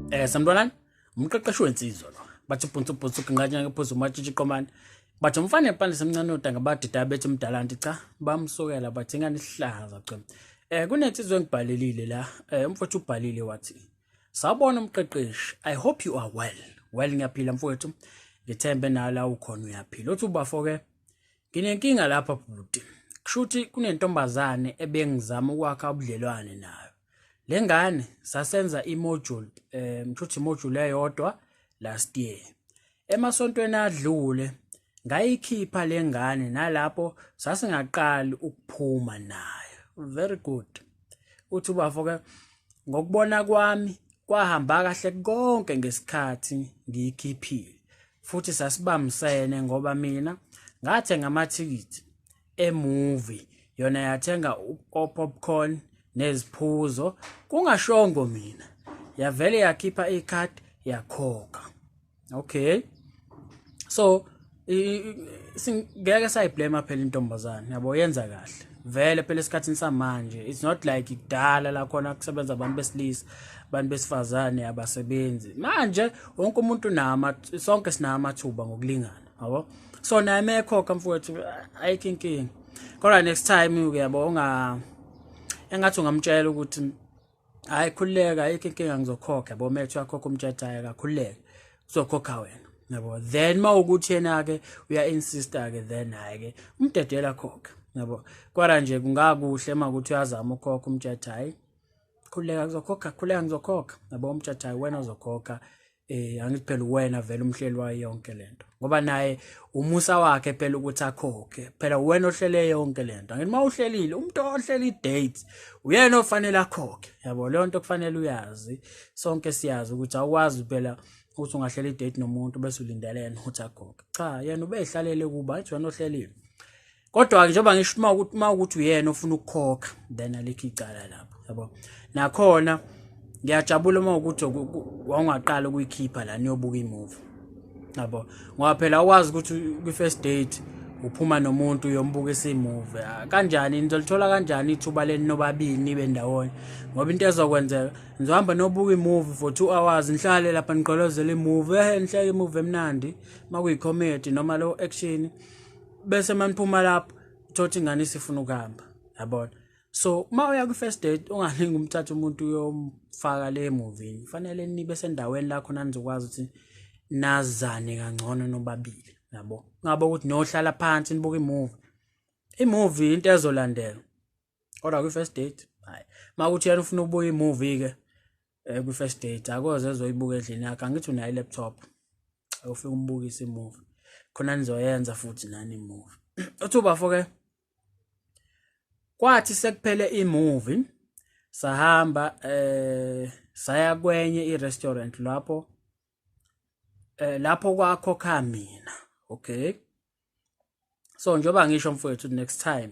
Samntwana mqeqeshi wezinsizwa lo bathi puntsuputsu kunqanya ngephuzu matshitshi qomane bathi umfana empande semncane odanga badida bethi mdala nti cha bamsokela bathi ingane ihlaza cha kunensizwe engibhalelile la umfowethu ubhalile wathi sawubona umqeqeshi I hope you are well ngiyaphila mfowethu ngithembe nala ukhona uyaphila uthi ubafoke nginenkinga lapha bhuti kushuthi kunentombazane ebengizama ukwakha ubudlelwane nayo lengane sasenza imodule mthuthi imodule eyodwa last year emasontweni adlule ngayikhipha lengane nalapho sasingaqali ukuphuma nayo very good uthi bafoke ngokubona kwami kwahamba kahle konke ngesikhathi ngiyikhiphile futhi sasibamsene ngoba mina ngathenga amathikithi emovie yona yathenga popcorn neziphuzo kungashongo mina yavele yakhipha ikhadi yakhokha okay so singeke sayiblame phela intombazane yabo yenza kahle vele phela esikhathini samanje it's not like ikudala la khona kusebenza abantu besilisa abantu besifazane abasebenzi manje wonke umuntu sonke sinamathuba ngokulingana yabo so naye mekhokha mfowethu ayikho kodwa next time uyabo engathi ungamtshela ukuthi hayi khuleka ayikho inkinga ngizokhokha yabo methu yakhokha umtshetayo kakhuleka uzokhokha wena yabo then mawukuthi yena ke uya insister ke then hayi ke umdedela khokha yabo kodwa nje kungakuhle makuthi uyazama ukhokha umtshetayo khuleka ngizokhokha yabo umtshetayo wena uzokhokha angithi phela wena vele umhleli wayo yonke lento ngoba naye umusa wakhe phela ukuthi akhokhe phela wena ohlele yonke lento angithi mawuhlelile umuntu ohleli date uyena ofanele akhokhe yabo le nto kufanele uyazi sonke siyazi ukuthi awukwazi phela ukuthi ungahlela idate nomuntu bese ulindelene ukuthi akhokhe cha yena ubehlalele kuba athi wena ohlelile kodwa njengoba ngisho mawukuthi uyena ofuna ukukhokha then alikho icala lapho yabo nakhona ngiyajabula mawukuthi wangaqala ukuyikhipha la niyobuka imovie yabo ngoba phela ukwazi ukuthi kwi first date uphuma nomuntu uyombuka imovie kanjani nizolithola kanjani ithuba leni nobabili nibe ndawonye ngoba into ezokwenzeka nizohamba nobuka imovie for 2 hours nihlale lapha niqolozela imovie nihleke imovie emnandi makuyi comedy noma lo action bese maniphuma lapho thothi ingane isifuna ukuhamba yabona so mawuya ku first date ungalingi umthatha umuntu uyomfaka le movie kufanele nibe sendaweni la khona nizokwazi ukuthi nazane kangcono nobabili yabo ngabo ukuthi nohlala phansi nibuka imovie into ezolandela kodwa ku first date hayi makuthi yena ufuna ukubuka imovie ke ku first date akoze ezoyibuka endlini yakhe angithi unayo laptop ufika umbukisa imovie khona nizoyenza futhi nani imovie uthuba foke kwathi sekuphele imovie sahamba saya kwenye irestaurant lapho kwakhokha mina okay so njoba ngisho mfowethu next time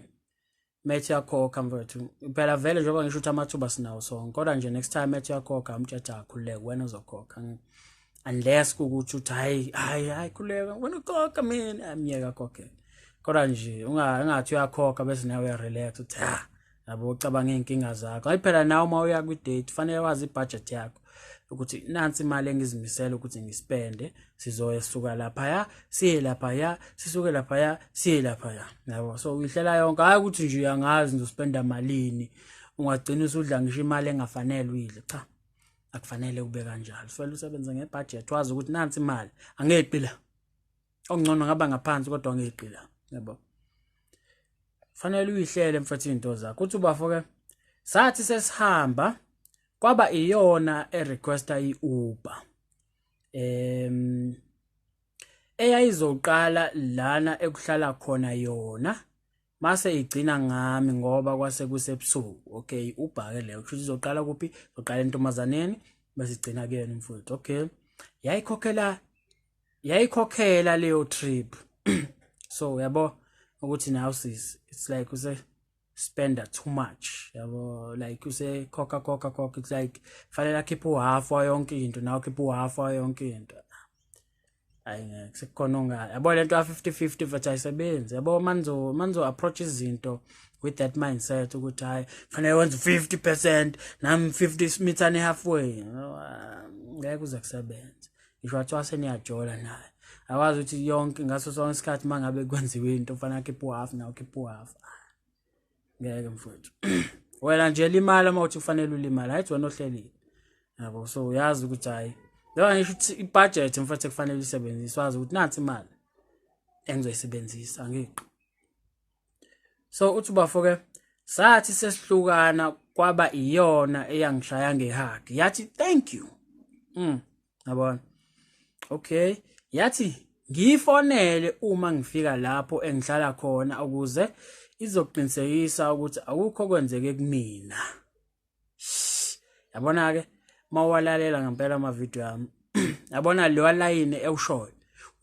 methi yakhokha mfowethu phela vele njoba ngisho ukuthi amathuba sinawo sonke kodwa nje next time methi yakhokha umthetho akhuleke wena uzokhokha unless ukuthi uthi hayi khuleka wena ukhokha mina amiyeka khokhe kodwa nje ungathi uyakhokha bese nawe uyarelax uthi yabo ucabanga inkinga zakho hayi phela nawe uma uya kwi date kufanele wazi ibudget yakho ukuthi nansi imali engizimisela ukuthi ngispende sizoyesuka lapha siye lapha sisuke lapha siye lapha yabo so uyihlela yonke hayi ukuthi nje uyangazi ngizospenda malini ungagcina usudla ngisho imali engafanele uyidle cha akufanele ube kanjalo kufanele usebenze ngebudget wazi ukuthi nansi imali angeqila okungcono ngaba ngaphansi kodwa angeqila yabo fanele uyihlele mfethu into zakho uthi ubafoke sathi sesihamba kwaba iyona erequesta iUber eyayizoqala lana ekuhlala khona yona mase igcina ngami ngoba kwase kusebusuku okay Uber ke leyo kusho izoqala kuphi izoqala entombazaneni bese igcina kuyena mfowethu okay yayikhokhela leyo trip so yabo ukuthi now sis it's like use spend too much yabo like use khokha it's like fanele akhiphe half yonke into nawe khiphe half yonke into ayingeke sekukhona ongayo yabo lento 50-50 futhi ayisebenzi yabo manzo approach izinto with that mindset ukuthi hayi fanele wenze 50% nami 50 mithane halfway ngeke kuze kusebenze ngisho wathi waseniyajola naye akwazi ukuthi yonke ngaso sonke isikhathi mangabe kwenziwe into ufana keep half now keep half ngeke mfowethu wena nje limala mawuthi kufanele ulimala hayi wena ohlelile yabo so uyazi ukuthi hayi la ngisho ukuthi ibudget mfowethu kufanele isebenziswe wazi ukuthi nathi imali engizoyisebenzisa angiqi so uthi bafo-ke sathi sesihlukana kwaba iyona eyangishaya ngehug yathi thank you yabona okay yathi ngiyifonele uma ngifika lapho engihlala khona ukuze izoqinisekisa ukuthi akukho kwenzeke kumina yabona ke mawalalela ngempela ama video yami yabona leyo line ewushoyo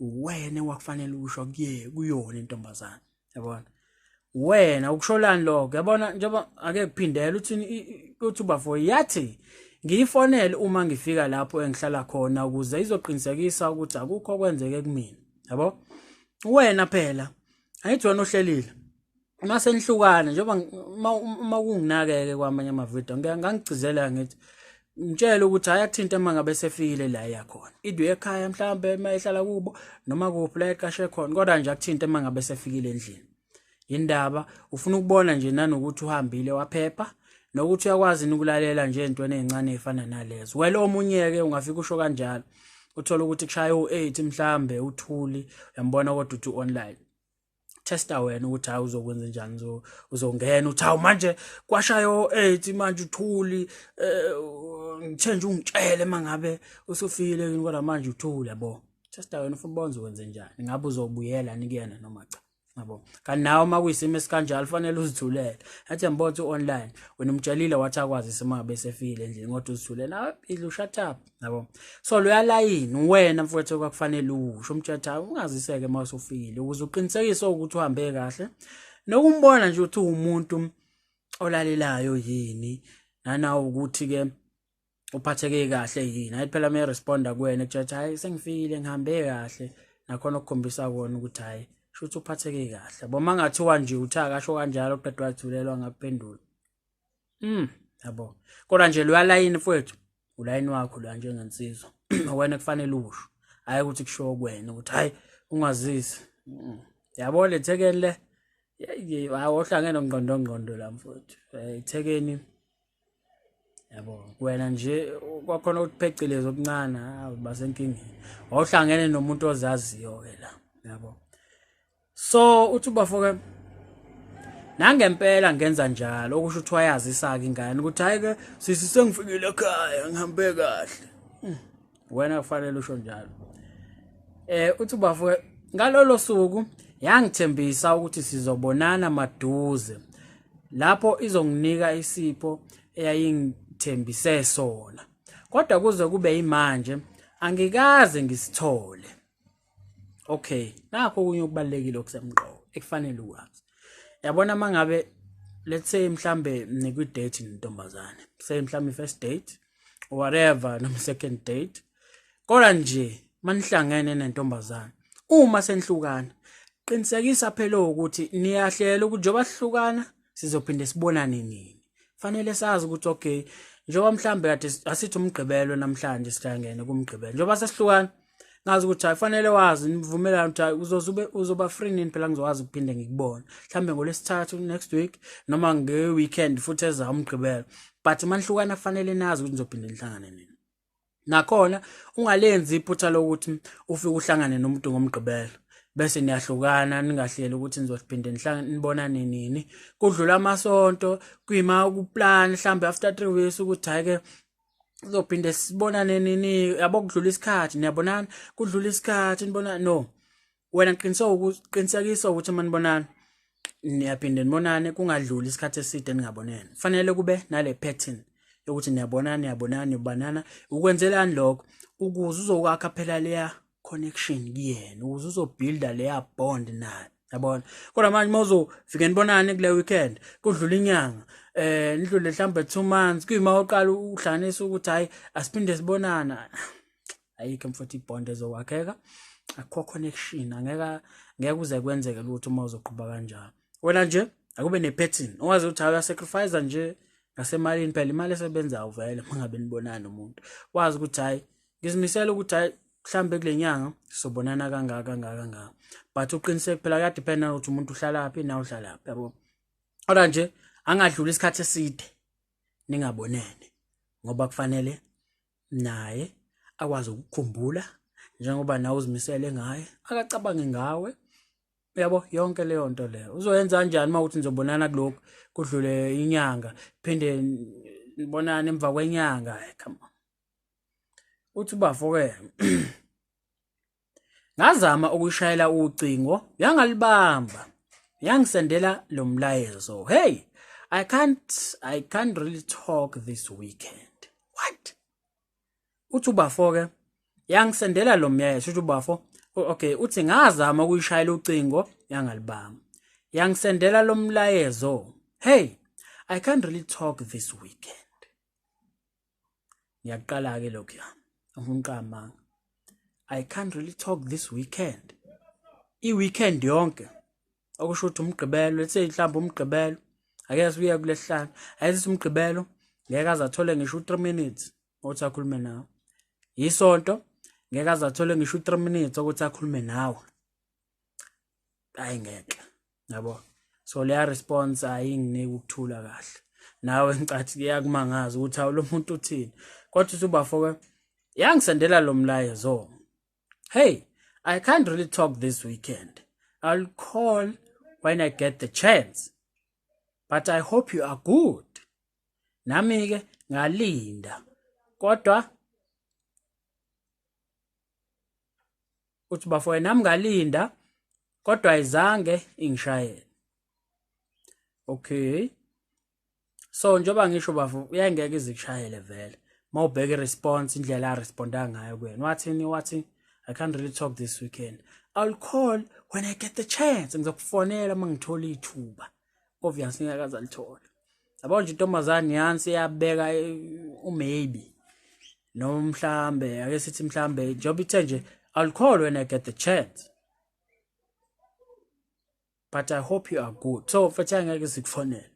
wena wakufanele usho kuyona intombazana yabona wena ukusholani lokho yabona njengoba ake kuphindela uthi bafo yathi ngiyifonele uma ngifika lapho engihlala khona ukuze izoqinisekisa ukuthi akukho kwenzeke kumina yabo wena phela ayithi wena ohlelile mase nihlukana njengoba makunginakeke kwamanye amavidiyo ngangicizela ngithi ngitshela ukuthi ayakuthinta mangabe sefikile la yakhona idwe ekhaya mhlambe mayihlala kubo noma kuphi la eqashe khona kodwa nje akuthinta mangabe sefikile endlini indaba ufuna ukubona nje nanokuthi uhambile waphepha nokuthi uyakwazi ukulalela nje intweni ezincane ezifana nalezo well omunye ke ungafika usho kanjalo uthola ukuthi kushaya u8 mhlambe uthuli uyambona kodwa uthi online testa wena ukuthi hayi uzokwenza njani uzongena uthi hawu manje kwashaya u8 manje uthuli ngithenje ungitshele mangabe usufile kodwa manje uthuli yabo testa wena ufuna ubonza ukwenza njani ngabe uzobuyela nikuyena noma cha yabo kanti nawe makuyisimo esikanjalo fanele uzithulele athi mbotho online wena umtshelile wathi akwazi semangabe sefile endlini kodwa uzithulele nawe idlu shut up yabo so loyalayini wena mfowethu kwakufanele usho umthetha ungaziseke mawusufikile ukuze uqinisekise ukuthi uhambe kahle nokumbona nje ukuthi umuntu olalelayo yini nanawo ukuthi ke uphatheke kahle yini ayi phela me responda kuwena ekuthetha hayi sengifile ngihambe kahle nakhona ukukhombisa kona ukuthi hayi shuthi uphatheke kahle bo mangathiwa nje uthaka asho kanjalo qedwa wathulelwa ngakuphendula yabo kodwa nje loyalayini mfowethu ulayini wakho la njengensizwa wena kufanele usho hayi ukuthi kusho kwena ukuthi hayi ungazisi yabo lethekeni le awuhlangene ngqondo la mfowethu ithekeni yabo wena nje kwakhona ukupheceleza okuncane basenkingeni awuhlangene nomuntu ozaziyo ke la yabo so uthi bafo-ke nangempela ngenza njalo okusho ukuthi wayazisa ke ingane ukuthi hayi ke sisi sengifikile ekhaya ngihambe kahle wena kufanele usho njalo uthi bafo-ke ngalolo suku yangithembisa ukuthi sizobonana maduze lapho izonginika isipho eyayingithembise sona kodwa kuze kube imanje angikaze ngisithole okay nakho kunye okubalekile okusemqoka ekufanele ukwazi yabona mangabe let's say mhlambe nikwi date nentombazane say mhlambe first date or whatever noma second date kodwa nje manihlangene nentombazane uma senihlukana qinisekisa phela ukuthi niyahlela ukuthi njoba sihlukana sizophinde sibonane nini fanele sazi ukuthi okay njoba mhlambe kade asithi umgqibelo namhlanje sihlangene kumgqibelo njoba sesihlukana ngazi ukuthi afanele wazi nivumelana ukuthi uzoba free nini phela ngizowazi ukuphinde ngikubona mhlambe ngolesithathu next week noma nge-weekend futhi eza umgqibelo but manihlukana kufanele nazi ukuthi nizophinde nihlangane nini nakhona ungalenzi iphutha lokuthi ufike uhlangane nomuntu ngomgqibelo bese niyahlukana ningahleli ukuthi nizophinde nibonane nini kudlula amasonto kuyima ukuplan mhlambe after 3 weeks ukuthi hayi ke uzophinde sibonane nini yabo kudlula isikhathi niyabonana kudlula isikhathi nibona no wena qinisekisa ukuthi manibonana niyaphinde nibonane kungadluli isikhathi eside ningabonene fanele kube nale pattern yokuthi niyabonana ukwenzelani lokho ukuze uzokwakha phela leya connection kuyena ukuze uzobuilda leya bond naye yabona kodwa manje mawuzofika nibonane kule weekend kudlula inyanga nidlule mhlambe 2 months kuyima uqala uhlanganisa ukuthi hayi asiphinde sibonana ayikho mfuthi ibond ezokwakheka akho connection, ngeke uze kwenzeke ukuthi uma uzoqhubha kanjalo. Wena nje akube ne-pattern, ungaze uthi uyasacrifice nje ngasemalini phela imali esebenzayo vele mangabe nibonana nomuntu. Wazi ukuthi hayi ngizimisela ukuthi hayi mhlambe kule nyanga sobonana kangaka. But uqiniseke phela kuyadependa ukuthi umuntu uhlala laphi na uhlala laphi, yabo. Kodwa nje angadlula isikhathi eside ningabonene ngoba kufanele naye akwazi ukukhumbula njengoba nawe uzimisele ngaye, akacabange ngawe. Yabo, yonke leyo nto leyo uzoyenza kanjani mawuthi nizobonana kuloko kudlule inyanga phinde nibonane emva kwenyanga? Come on. Uthi Bafo-ke ngazama ukushayela ucingo yangalibamba, yangisendela lo mlayezo, hey, I can't really talk this weekend. What? Uthi Bafo-ke yangisendela lo mlayezo. Uthi Bafo, okay, uthi ngazama ukuyishayela ucingo yangalibamba, yangisendela lo mlayezo, hey, I can't really talk this weekend. Ngiyaqala ke lokho ya umqamanga, I can't really talk this weekend. I-weekend yonke okusho ukuthi umgqibelo, let's say mhlawumbe umgqibelo ake sibuye kulesihlanu, ayisithi umgqibelo ngeke azathole ngisho 3 minutes ukuthi akhulume nawe. Isonto ngeke azathole ngisho 3 minutes ukuthi akhulume nawe. Hayi ngeke, yabo. So leya response ayinginike ukuthula kahle. Nawe ngicathi kuyakumangaza ukuthi awu lo muntu uthini. Kodwa uthi Bafo-ke yangisendela lo mlayezo, hey, I can't really talk this weekend. I'll call when I get the chance. But I hope you are good. Nami ke ngalinda. Kodwa uthi Bafo nami ngalinda kodwa ayizange ingishayele. Okay. So njoba ngisho Bafo uyangeke izikushayele vele. Mawubheka response indlela a responda ngayo kuwena. Wathi I can't really talk this weekend. I'll call when I get the chance. Ngizokufonela mangithola ithuba. Obviously ngeke azalithola. Yabo nje intombazane yansi yabeka maybe. No mhlambe ake sithi mhlambe job ithe nje I'll call when I get the chance. But I hope you are good. So futhi angeke sikufonele.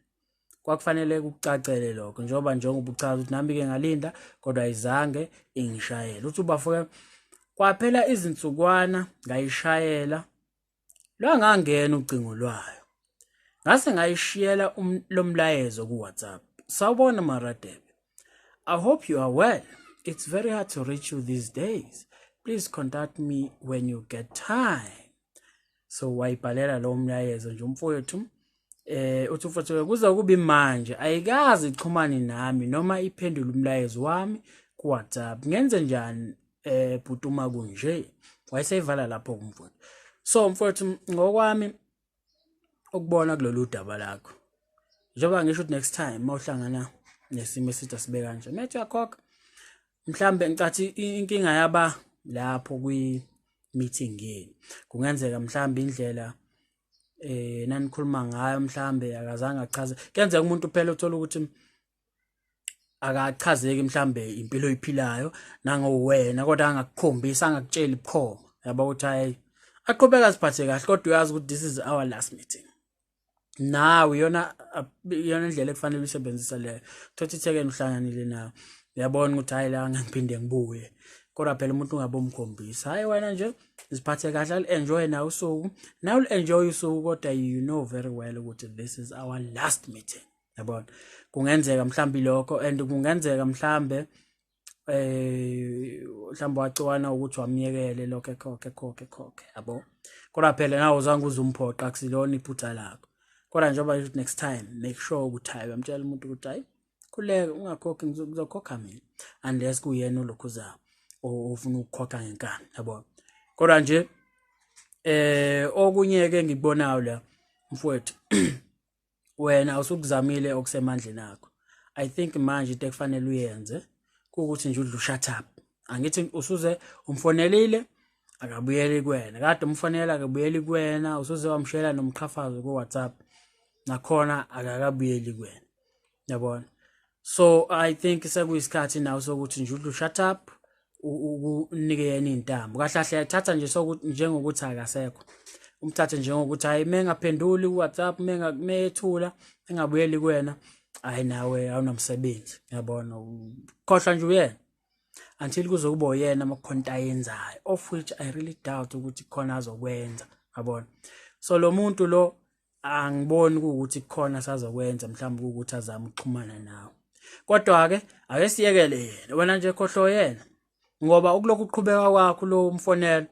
Kwakufanele ukucacele lokho njengoba ubuchaza ukuthi nami ke ngalinda kodwa ayizange ingishayele. Uthi Bafo kwaphela izinsukwana ngayishayela lwangangena ucingo lwayo. Ngase ngayishiyela lo mlayezo ku WhatsApp. Sawubona Maradebe. I hope you are well. It's very hard to reach you these days. Please contact me when you get time. So wayibhalela lo mlayezo nje umfowethu. Uthi futhi kuza kuba manje ayikazi ichumane nami noma iphendula umlayezo wami ku WhatsApp. Ngenze njani bhutuma kunje? Wayeseyivala lapho kumfowethu. So mfowethu ngokwami ukubona kulolu daba lakho. Njengoba ngisho ukuthi next time mawuhlangana nesimo esithi asibe kanje. Methi yakhokha. Mhlambe ngicathi inkinga yaba lapho kwi meeting yini. Kungenzeka mhlambe indlela nanikhuluma ngayo mhlambe akazange achaze. Kuyenzeka umuntu phela uthola ukuthi akachazeki mhlambe impilo oyiphilayo nangowena kodwa angakukhombisa angakutshela iphoma. Yabo ukuthi hayi aqhubeka siphathe kahle kodwa uyazi ukuthi this is our last meeting. Nawe yona indlela ekufanele usebenzisa leyo. Thothi ithekeni uhlanganile nawe. Uyabona ukuthi hayi la ngiphinde ngibuye. Kodwa phela umuntu ungabomkhombisa. Hayi wena nje siphathe kahle, enjoy nawe usuku. Now enjoy usuku kodwa you know very well ukuthi this is our last meeting. Yabona. Kungenzeka mhlambi lokho and kungenzeka mhlambe mhlambe wacwana ukuthi wamyekele lokho ekhokhe yabo. Kodwa phela nawe uzange uzumphoqa akusilona iphutha lakho. Kodwa njengoba next time make sure ukuthi hayi bamtshela umuntu ukuthi hayi khuleka ungakhokhi ngizokhokha mina unless kuyena olokhuza ofuna ukukhokha ngenkani yabo. Kodwa nje okunye ke ngikubonayo la mfowethu wena usukuzamile okusemandleni akho. I think manje into ekufanele uyenze ukuthi nje udlu shut up. Angithi usuze umfonelile akabuyeli kuwena. Kade umfonela akabuyeli kuwena, usuze wamshela nomqhafazo ku WhatsApp nakhona akakabuyeli kuwena. Yabona. So I think sekuyisikhathi nawe sokuthi nje udlu shut up unike yena intambo kahle kahle yathatha nje sokuthi njengokuthi akasekho umthathe njengokuthi hayi mengaphenduli uWhatsApp methula engabuyeli kuwena hayi nawe awunamsebenzi yabona ukhohlwa nje uyena until kuzokuba uyena amakhonto ayenzayo of which I really doubt ukuthi khona azokwenza yabona so lo muntu lo angiboni ukuthi khona sazokwenza mhlawumbe ukuthi azame ukuxhumana nawe kodwa ke ake siyekele yena wena nje khohlo yena ngoba ukulokhu uqhubeka kwakho lo umfonela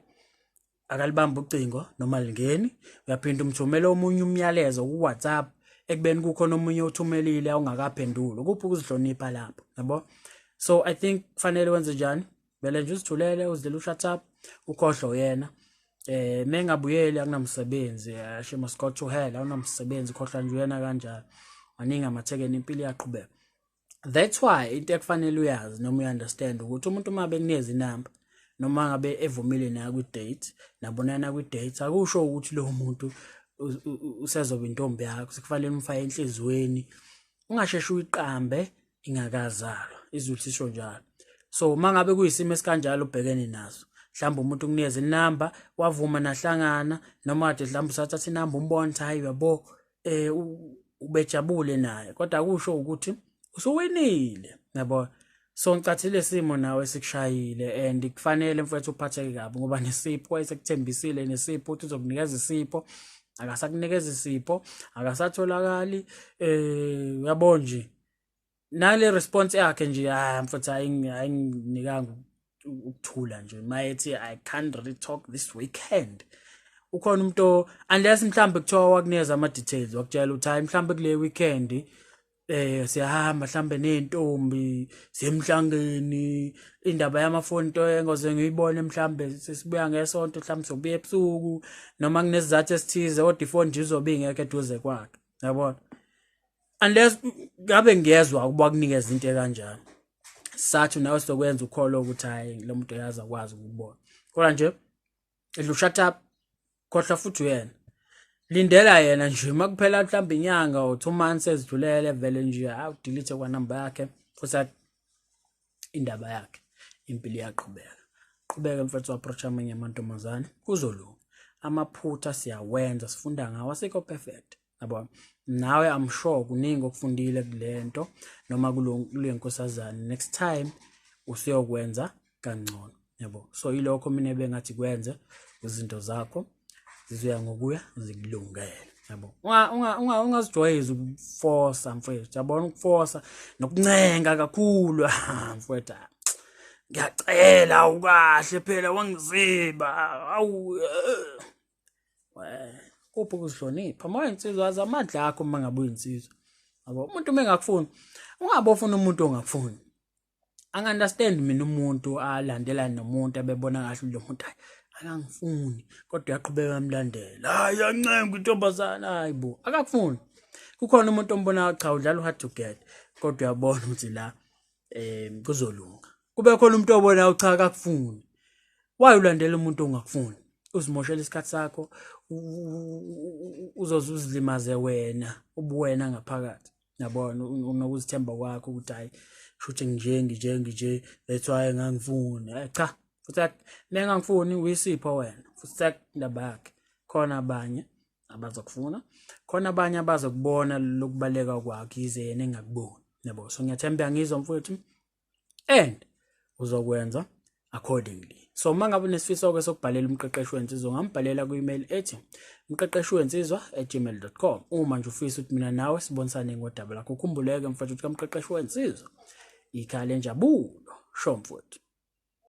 akalibamba ucingo noma lingeni uyaphinda umthumela omunye umyalezo ku WhatsApp ekubeni kukhona omunye othumelile awungakaphenduli kuphi ukuzihlonipha lapho yabo so I think kufanele wenze njani vele nje uzithulele uzidlela uShutUp ukhohlo yena mengabuyeli akunamsebenzi she must go to hell awunamsebenzi khohla nje yena kanjalo maningi amathekeni impilo yaqhubeka that's why into ekufanele uyazi noma uunderstand ukuthi umuntu uma bekunikeza inamba noma ngabe evumile nayo ku date nabonana ku date akusho ukuthi lo muntu usezoba intombi yakho sikufanele umfake enhlizweni ungasheshe uyiqambe ingakazalwa izulu sisho njalo so mangabe kuyisimo esikanjalo ubhekene nazo mhlawumbe umuntu ukunikeza inamba wavuma nahlangana noma kade mhlawumbe usathatha inamba umbona ukuthi hayi yabo ubejabule naye kodwa akusho ukuthi usuwinile yabo so ngicathile simo nawe sikushayile and kufanele mfethu uphatheke kabi ngoba nesipho wayesekuthembisile nesipho uthi uzokunikeza isipho akasakunikeza isipho akasatholakali yabo nje nale response yakhe nje mfethu ayinginikanga ukuthula nje mayethi I can't really talk this weekend ukhona umuntu unless mhlambe kuthiwa wakunikeza ama details wakutshela ukuthi hayi mhlambe kule weekend siyahamba mhlambe nentombi semhlangeni indaba yamafonto engoze ngiyibone mhlambe sesibuya ngesonto mhlambe sobuya ebusuku noma kunesizathu esithize kodwa ifoni nje izobe ingekho eduze kwakhe yabona unless ngabe ngiyezwa ukuba kunikeza into kanjalo sathu nawe sokwenza ukholo ukuthi hayi lo muntu uyazi akwazi ukubona kodwa nje uShutUp khohla futhi uyena lindela yena nje makuphela mhlawumbe inyanga or 2 months ezidlulele vele nje awudelete kwa number yakhe futhi indaba yakhe impilo yaqhubeka qhubeka mfethu approach amanye amantombazane kuzolunga amaphutha siyawenza sifunda ngawo asikho perfect yabo nawe I'm sure kuningi okufundile kulento noma kule nkosazana next time usiyokwenza kangcono yabo so ilokho mina bengathi kwenze izinto zakho zizoya ngokuya zikulungele yabo ungazijwayeza ukuforce mfethu yabona ukuforce nokuncenga kakhulu mfethu ngiyacela ukahle phela wangiziba awu kuphi ukuzihlonipha manje insizwa zamandla akho mangabe uyinsizwa yabo umuntu mengakufuni ungabe ufuna umuntu ongakufuni understand mina umuntu alandelana nomuntu abebona kahle lo muntu akangifuni kodwa uyaqhubeka amlandela hayi yancenga intombazana hayibo akakufuni kukhona umuntu ombona cha udlala hard to get kodwa uyabona ukuthi la kuzolunga kube khona umuntu obona cha akakufuni why ulandela umuntu ongakufuni uzimoshela isikhathi sakho uzozilimaze wena ubuwena ngaphakathi yabona unokuzithemba kwakho ukuthi hayi shuthi nje that's why ngangifuni cha futhi ngangifuni uyisipho wena futhi indaba yakhe khona abanye abazokufuna khona abanye abazokubona lokubaleka kwakhe ize yena engakuboni yabo so ngiyathemba ngizwa mfowethu and uzokwenza accordingly so mangabe nesifiso ke sokubhalela umqeqeshi wensizwa ngambhalela ku-email ethi mqeqeshiwezinsizwa@gmail.com uma nje ufisa ukuthi mina nawe sibonisane ngodaba lakho ukhumbuleke mfowethu ukuthi kamqeqeshi wensizwa ikhaya lenjabulo sho mfowethu.